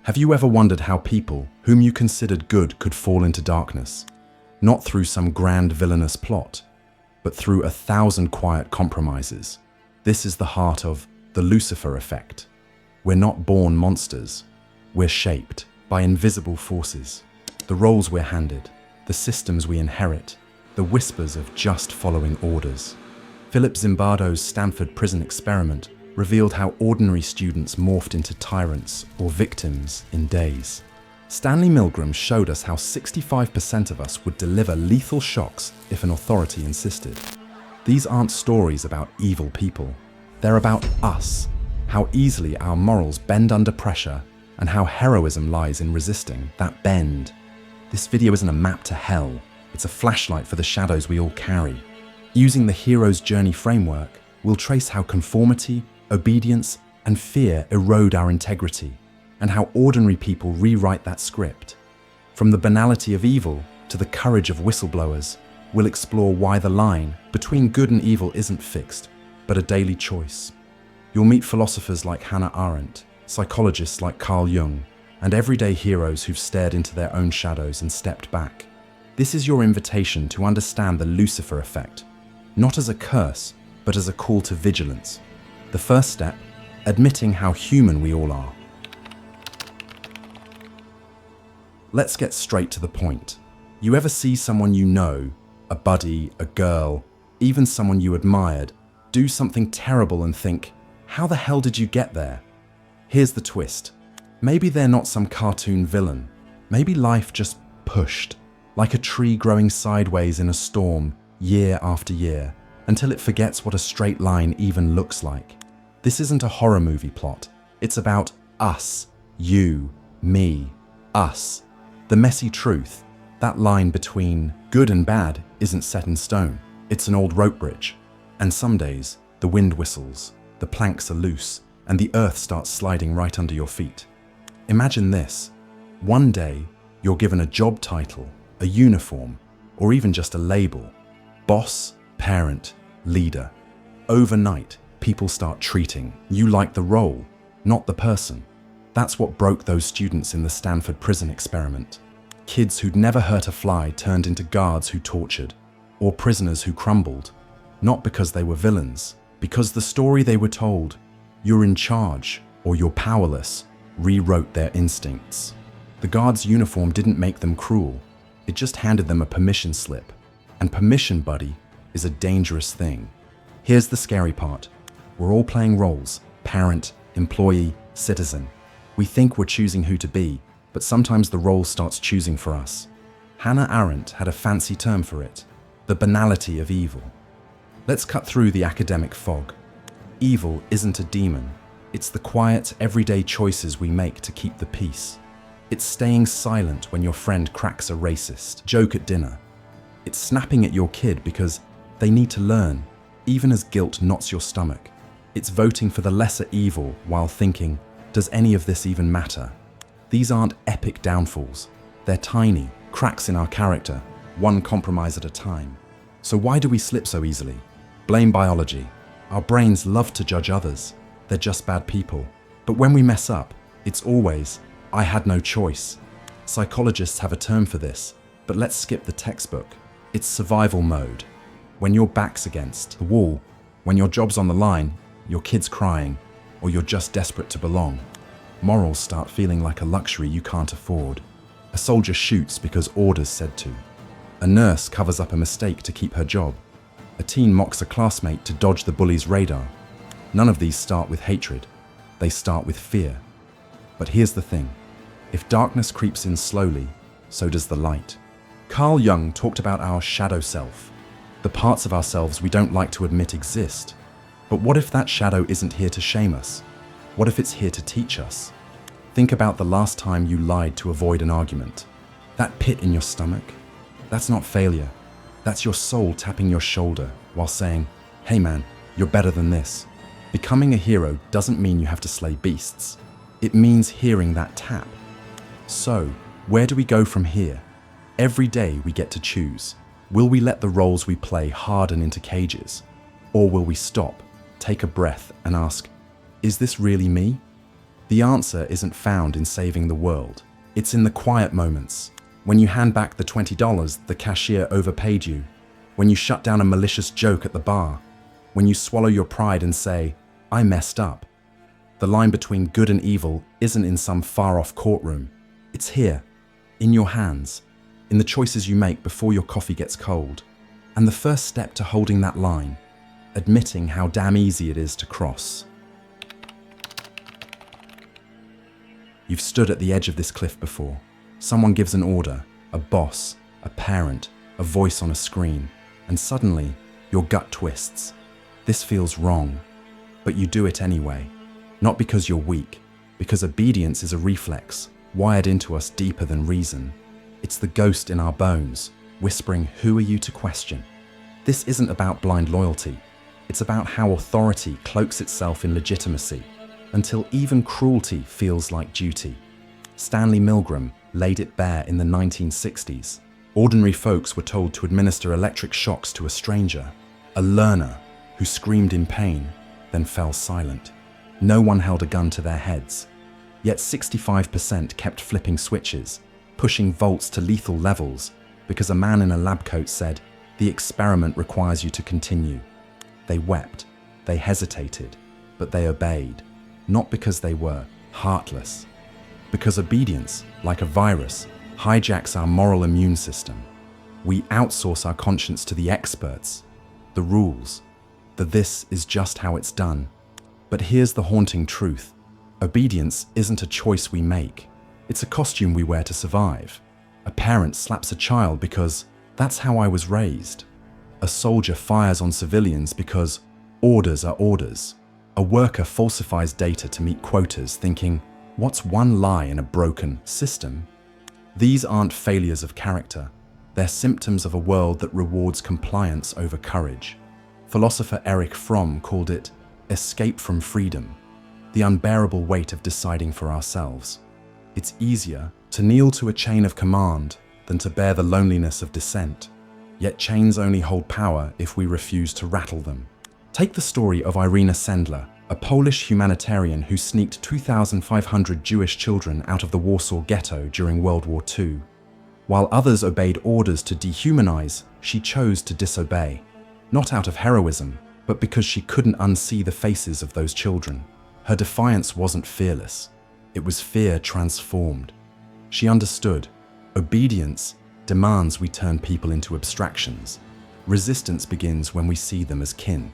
Have you ever wondered how people whom you considered good could fall into darkness? Not through some grand villainous plot, but through 1,000 quiet compromises. This is the heart of the Lucifer effect. We're not born monsters. We're shaped by invisible forces. The roles we're handed, the systems we inherit, the whispers of just following orders. Philip Zimbardo's Stanford Prison Experiment revealed how ordinary students morphed into tyrants or victims in days. Stanley Milgram showed us how 65% of us would deliver lethal shocks if an authority insisted. These aren't stories about evil people. They're about us, how easily our morals bend under pressure, and how heroism lies in resisting that bend. This video isn't a map to hell. It's a flashlight for the shadows we all carry. Using the hero's journey framework, we'll trace how conformity, obedience, and fear erode our integrity, and how ordinary people rewrite that script. From the banality of evil to the courage of whistleblowers, we'll explore why the line between good and evil isn't fixed, but a daily choice. You'll meet philosophers like Hannah Arendt, psychologists like Carl Jung, and everyday heroes who've stared into their own shadows and stepped back. This is your invitation to understand the Lucifer effect, not as a curse, but as a call to vigilance. The first step, admitting how human we all are. Let's get straight to the point. You ever see someone you know, a buddy, a girl, even someone you admired, do something terrible and think, how the hell did you get there? Here's the twist. Maybe they're not some cartoon villain. Maybe life just pushed, like a tree growing sideways in a storm, year after year, until it forgets what a straight line even looks like. This isn't a horror movie plot. It's about us, you, me, us. The messy truth, that line between good and bad, isn't set in stone. It's an old rope bridge. And some days, the wind whistles, the planks are loose, and the earth starts sliding right under your feet. Imagine this. One day, you're given a job title, a uniform, or even just a label. Boss, parent, leader. Overnight, people start treating you like the role, not the person. That's what broke those students in the Stanford Prison Experiment. Kids who'd never hurt a fly turned into guards who tortured, or prisoners who crumbled, not because they were villains, because the story they were told, you're in charge or you're powerless, rewrote their instincts. The guard's uniform didn't make them cruel, it just handed them a permission slip. And permission, buddy, is a dangerous thing. Here's the scary part. We're all playing roles, parent, employee, citizen. We think we're choosing who to be, but sometimes the role starts choosing for us. Hannah Arendt had a fancy term for it, the banality of evil. Let's cut through the academic fog. Evil isn't a demon. It's the quiet, everyday choices we make to keep the peace. It's staying silent when your friend cracks a racist joke at dinner. It's snapping at your kid because they need to learn, even as guilt knots your stomach. It's voting for the lesser evil while thinking, does any of this even matter? These aren't epic downfalls. They're tiny, cracks in our character, one compromise at a time. So why do we slip so easily? Blame biology. Our brains love to judge others. They're just bad people. But when we mess up, it's always, I had no choice. Psychologists have a term for this, but let's skip the textbook. It's survival mode. When your back's against the wall, when your job's on the line, your kid's crying, or you're just desperate to belong, morals start feeling like a luxury you can't afford. A soldier shoots because orders said to. A nurse covers up a mistake to keep her job. A teen mocks a classmate to dodge the bully's radar. None of these start with hatred. They start with fear. But here's the thing. If darkness creeps in slowly, so does the light. Carl Jung talked about our shadow self, the parts of ourselves we don't like to admit exist. But what if that shadow isn't here to shame us? What if it's here to teach us? Think about the last time you lied to avoid an argument. That pit in your stomach? That's not failure. That's your soul tapping your shoulder while saying, hey man, you're better than this. Becoming a hero doesn't mean you have to slay beasts. It means hearing that tap. So, where do we go from here? Every day we get to choose. Will we let the roles we play harden into cages? Or will we stop, take a breath and ask, is this really me? The answer isn't found in saving the world. It's in the quiet moments. When you hand back the $20 the cashier overpaid you. When you shut down a malicious joke at the bar. When you swallow your pride and say, I messed up. The line between good and evil isn't in some far-off courtroom. It's here, in your hands, in the choices you make before your coffee gets cold. And the first step to holding that line, admitting how damn easy it is to cross. You've stood at the edge of this cliff before. Someone gives an order, a boss, a parent, a voice on a screen, and suddenly your gut twists. This feels wrong, but you do it anyway. Not because you're weak, because obedience is a reflex, wired into us deeper than reason. It's the ghost in our bones, whispering, who are you to question? This isn't about blind loyalty. It's about how authority cloaks itself in legitimacy, until even cruelty feels like duty. Stanley Milgram laid it bare in the 1960s. Ordinary folks were told to administer electric shocks to a stranger, a learner who screamed in pain, then fell silent. No one held a gun to their heads. Yet 65% kept flipping switches, pushing volts to lethal levels, because a man in a lab coat said, the experiment requires you to continue. They wept, they hesitated, but they obeyed, not because they were heartless, because obedience, like a virus, hijacks our moral immune system. We outsource our conscience to the experts, the rules, the this is just how it's done. But here's the haunting truth. Obedience isn't a choice we make. It's a costume we wear to survive. A parent slaps a child because that's how I was raised. A soldier fires on civilians because orders are orders. A worker falsifies data to meet quotas thinking, what's one lie in a broken system? These aren't failures of character. They're symptoms of a world that rewards compliance over courage. Philosopher Erich Fromm called it escape from freedom, the unbearable weight of deciding for ourselves. It's easier to kneel to a chain of command than to bear the loneliness of dissent. Yet chains only hold power if we refuse to rattle them. Take the story of Irina Sendler, a Polish humanitarian who sneaked 2,500 Jewish children out of the Warsaw Ghetto during World War II. While others obeyed orders to dehumanize, she chose to disobey, not out of heroism, but because she couldn't unsee the faces of those children. Her defiance wasn't fearless. It was fear transformed. She understood. Obedience demands we turn people into abstractions. Resistance begins when we see them as kin.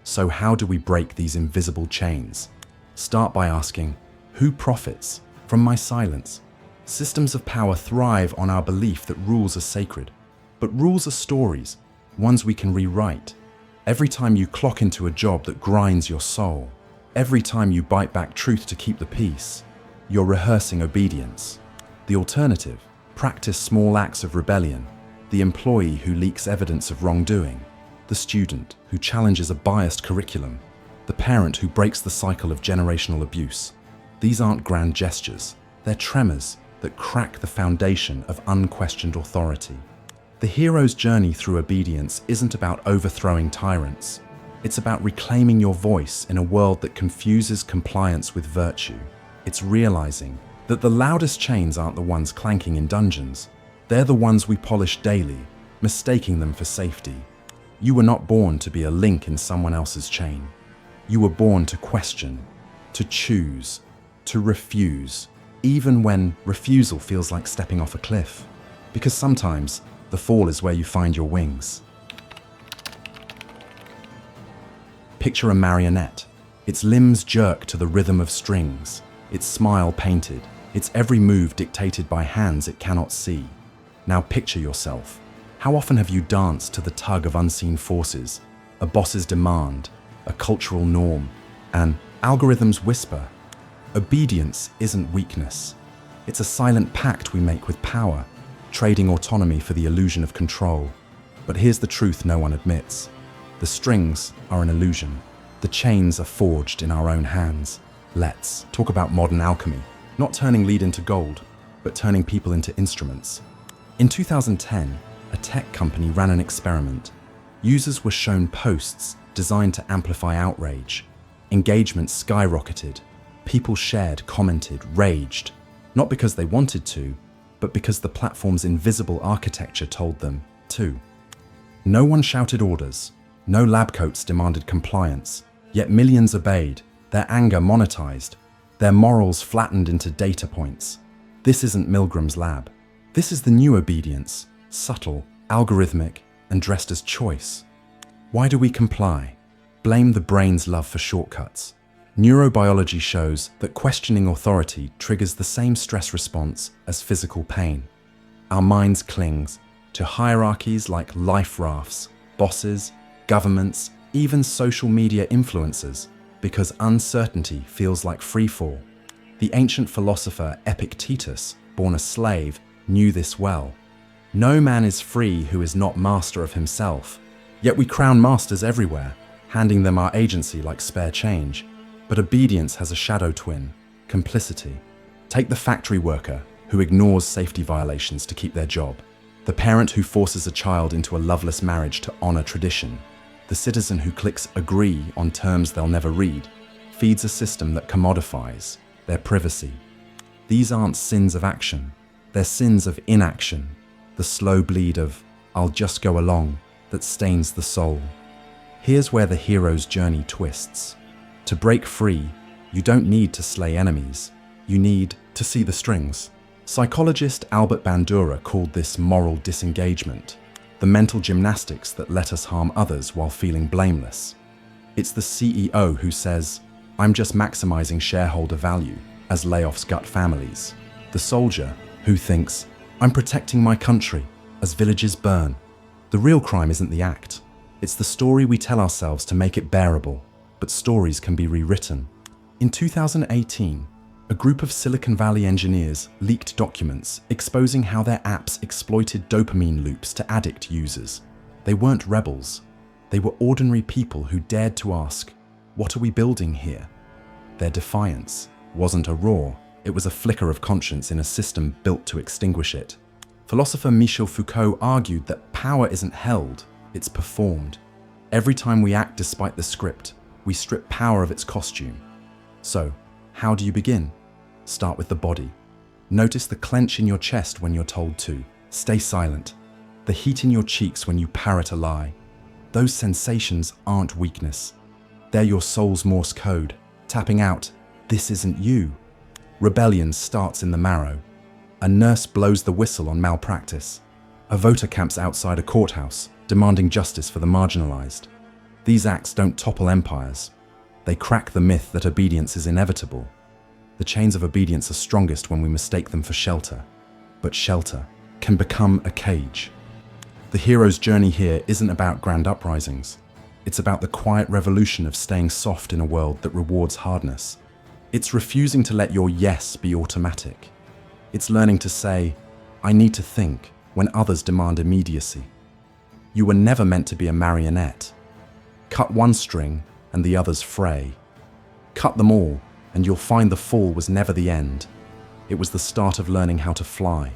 So how do we break these invisible chains? Start by asking, who profits from my silence? Systems of power thrive on our belief that rules are sacred. But rules are stories, ones we can rewrite. Every time you clock into a job that grinds your soul, every time you bite back truth to keep the peace, you're rehearsing obedience. The alternative, practice small acts of rebellion. The employee who leaks evidence of wrongdoing. The student who challenges a biased curriculum. The parent who breaks the cycle of generational abuse. These aren't grand gestures. They're tremors that crack the foundation of unquestioned authority. The hero's journey through obedience isn't about overthrowing tyrants. It's about reclaiming your voice in a world that confuses compliance with virtue. It's realizing that the loudest chains aren't the ones clanking in dungeons. They're the ones we polish daily, mistaking them for safety. You were not born to be a link in someone else's chain. You were born to question, to choose, to refuse, even when refusal feels like stepping off a cliff. Because sometimes the fall is where you find your wings. Picture a marionette. Its limbs jerk to the rhythm of strings, its smile painted, its every move dictated by hands it cannot see. Now picture yourself. How often have you danced to the tug of unseen forces, a boss's demand, a cultural norm, an algorithm's whisper? Obedience isn't weakness. It's a silent pact we make with power, trading autonomy for the illusion of control. But here's the truth no one admits. The strings are an illusion. The chains are forged in our own hands. Let's talk about modern alchemy, not turning lead into gold, but turning people into instruments. In 2010, a tech company ran an experiment. Users were shown posts designed to amplify outrage. Engagement skyrocketed. People shared, commented, raged, not because they wanted to, but because the platform's invisible architecture told them to. No one shouted orders, no lab coats demanded compliance, yet millions obeyed, their anger monetized, their morals flattened into data points. This isn't Milgram's lab. This is the new obedience, subtle, algorithmic, and dressed as choice. Why do we comply? Blame the brain's love for shortcuts. Neurobiology shows that questioning authority triggers the same stress response as physical pain. Our minds cling to hierarchies like life rafts, bosses, governments, even social media influencers, because uncertainty feels like freefall. The ancient philosopher Epictetus, born a slave, knew this well. No man is free who is not master of himself. Yet we crown masters everywhere, handing them our agency like spare change. But obedience has a shadow twin, complicity. Take the factory worker who ignores safety violations to keep their job, the parent who forces a child into a loveless marriage to honor tradition, the citizen who clicks agree on terms they'll never read, feeds a system that commodifies their privacy. These aren't sins of action, they're sins of inaction, the slow bleed of "I'll just go along" that stains the soul. Here's where the hero's journey twists. To break free, you don't need to slay enemies. You need to see the strings. Psychologist Albert Bandura called this moral disengagement, the mental gymnastics that let us harm others while feeling blameless. It's the CEO who says, "I'm just maximizing shareholder value," as layoffs gut families. The soldier who thinks, "I'm protecting my country," as villages burn. The real crime isn't the act. It's the story we tell ourselves to make it bearable. But stories can be rewritten. In 2018, a group of Silicon Valley engineers leaked documents exposing how their apps exploited dopamine loops to addict users. They weren't rebels. They were ordinary people who dared to ask, "What are we building here?" Their defiance wasn't a roar, it was a flicker of conscience in a system built to extinguish it. Philosopher Michel Foucault argued that power isn't held, it's performed. Every time we act despite the script, we strip power of its costume. So, how do you begin? Start with the body. Notice the clench in your chest when you're told to. Stay silent. The heat in your cheeks when you parrot a lie. Those sensations aren't weakness. They're your soul's Morse code, tapping out, "This isn't you." Rebellion starts in the marrow. A nurse blows the whistle on malpractice. A voter camps outside a courthouse, demanding justice for the marginalized. These acts don't topple empires. They crack the myth that obedience is inevitable. The chains of obedience are strongest when we mistake them for shelter. But shelter can become a cage. The hero's journey here isn't about grand uprisings. It's about the quiet revolution of staying soft in a world that rewards hardness. It's refusing to let your yes be automatic. It's learning to say, "I need to think," when others demand immediacy. You were never meant to be a marionette. Cut one string and the others fray. Cut them all and you'll find the fall was never the end. It was the start of learning how to fly.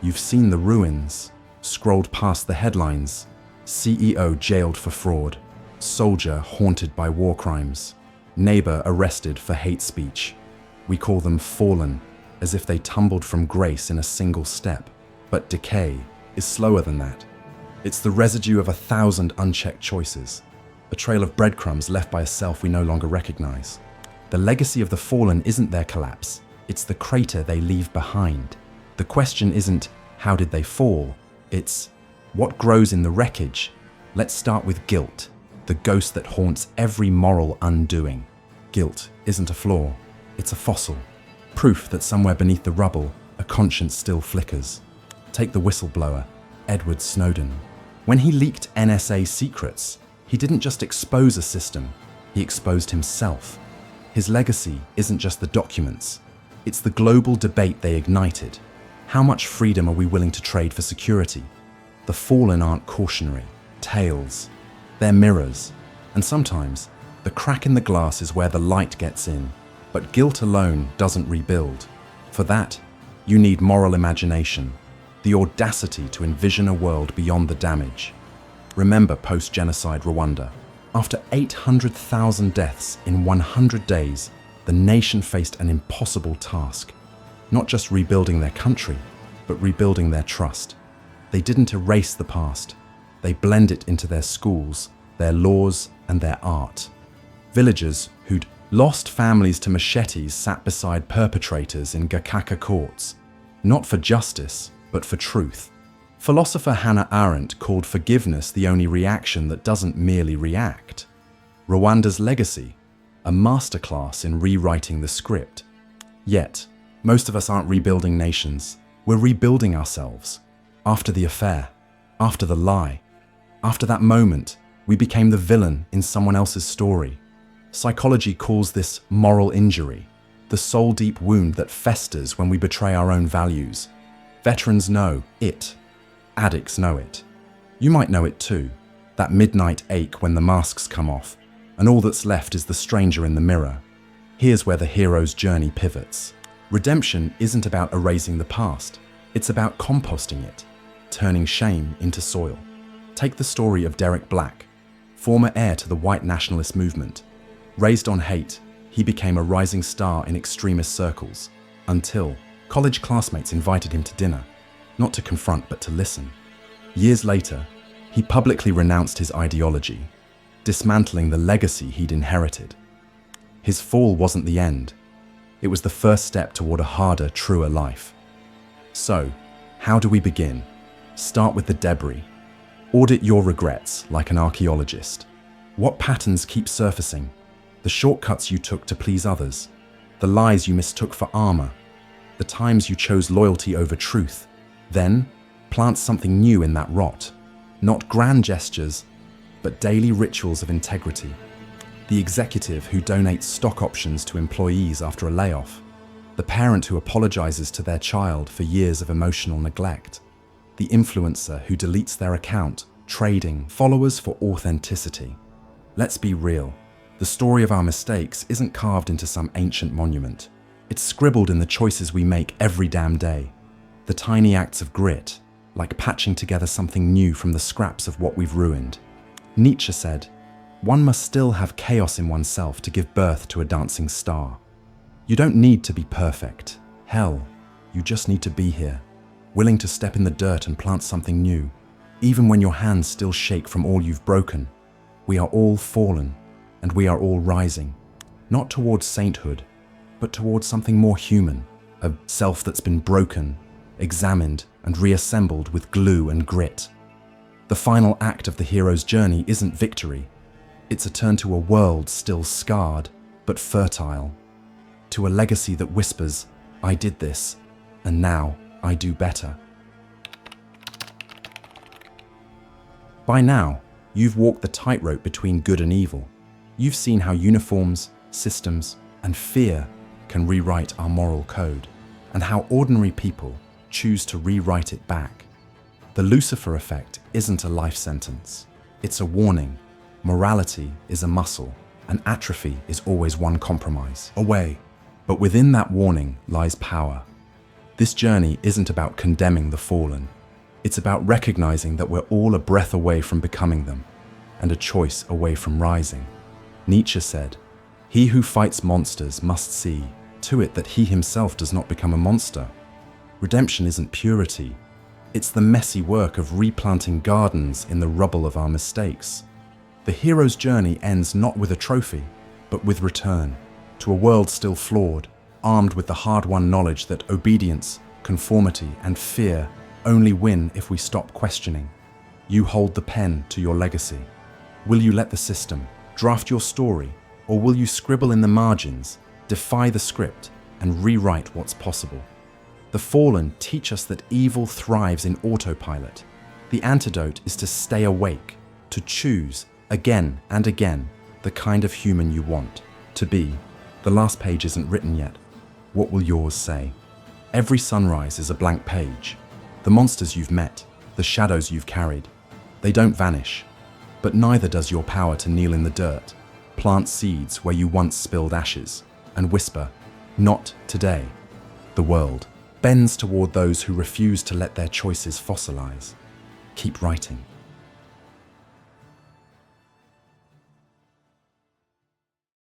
You've seen the ruins, scrolled past the headlines. CEO jailed for fraud, soldier haunted by war crimes, neighbor arrested for hate speech. We call them fallen, as if they tumbled from grace in a single step. But decay is slower than that. It's the residue of 1,000 unchecked choices, a trail of breadcrumbs left by a self we no longer recognize. The legacy of the fallen isn't their collapse, it's the crater they leave behind. The question isn't, how did they fall? It's, what grows in the wreckage? Let's start with guilt, the ghost that haunts every moral undoing. Guilt isn't a flaw, it's a fossil. Proof that somewhere beneath the rubble, a conscience still flickers. Take the whistleblower, Edward Snowden. When he leaked NSA secrets, he didn't just expose a system, he exposed himself. His legacy isn't just the documents, it's the global debate they ignited. How much freedom are we willing to trade for security? The fallen aren't cautionary tales, they're mirrors. And sometimes, the crack in the glass is where the light gets in. But guilt alone doesn't rebuild. For that, you need moral imagination, the audacity to envision a world beyond the damage. Remember post-genocide Rwanda. After 800,000 deaths in 100 days, the nation faced an impossible task. Not just rebuilding their country, but rebuilding their trust. They didn't erase the past. They blend it into their schools, their laws, and their art. Villagers who'd lost families to machetes sat beside perpetrators in Gacaca courts, not for justice, but for truth. Philosopher Hannah Arendt called forgiveness the only reaction that doesn't merely react. Rwanda's legacy, a masterclass in rewriting the script. Yet, most of us aren't rebuilding nations. We're rebuilding ourselves. After the affair, after the lie, after that moment, we became the villain in someone else's story. Psychology calls this moral injury, the soul-deep wound that festers when we betray our own values. Veterans know it. Addicts know it. You might know it too, that midnight ache when the masks come off, and all that's left is the stranger in the mirror. Here's where the hero's journey pivots. Redemption isn't about erasing the past. It's about composting it, turning shame into soil. Take the story of Derek Black, former heir to the white nationalist movement. Raised on hate, he became a rising star in extremist circles, until college classmates invited him to dinner, not to confront but to listen. Years later, he publicly renounced his ideology, dismantling the legacy he'd inherited. His fall wasn't the end. It was the first step toward a harder, truer life. So, how do we begin? Start with the debris. Audit your regrets like an archaeologist. What patterns keep surfacing? The shortcuts you took to please others, the lies you mistook for armor, the times you chose loyalty over truth. Then, plant something new in that rot. Not grand gestures, but daily rituals of integrity. The executive who donates stock options to employees after a layoff. The parent who apologizes to their child for years of emotional neglect. The influencer who deletes their account, trading followers for authenticity. Let's be real. The story of our mistakes isn't carved into some ancient monument. It's scribbled in the choices we make every damn day. The tiny acts of grit, like patching together something new from the scraps of what we've ruined. Nietzsche said, "One must still have chaos in oneself to give birth to a dancing star." You don't need to be perfect. Hell, you just need to be here, willing to step in the dirt and plant something new, even when your hands still shake from all you've broken. We are all fallen, and we are all rising, not towards sainthood, but towards something more human, a self that's been broken, examined, and reassembled with glue and grit. The final act of the hero's journey isn't victory. It's a turn to a world still scarred, but fertile. To a legacy that whispers, "I did this, and now I do better." By now, you've walked the tightrope between good and evil. You've seen how uniforms, systems, and fear can rewrite our moral code, and how ordinary people choose to rewrite it back. The Lucifer effect isn't a life sentence. It's a warning. Morality is a muscle, and atrophy is always one compromise away. But within that warning lies power. This journey isn't about condemning the fallen. It's about recognizing that we're all a breath away from becoming them, and a choice away from rising. Nietzsche said, "He who fights monsters must see to it that he himself does not become a monster." Redemption isn't purity. It's the messy work of replanting gardens in the rubble of our mistakes. The hero's journey ends not with a trophy, but with return to a world still flawed, armed with the hard-won knowledge that obedience, conformity, and fear only win if we stop questioning. You hold the pen to your legacy. Will you let the system draft your story, or will you scribble in the margins, defy the script, and rewrite what's possible? The fallen teach us that evil thrives in autopilot. The antidote is to stay awake, to choose, again and again, the kind of human you want to be. The last page isn't written yet. What will yours say? Every sunrise is a blank page. The monsters you've met, the shadows you've carried, they don't vanish. But neither does your power to kneel in the dirt, plant seeds where you once spilled ashes, and whisper, "Not today." The world bends toward those who refuse to let their choices fossilize. Keep writing.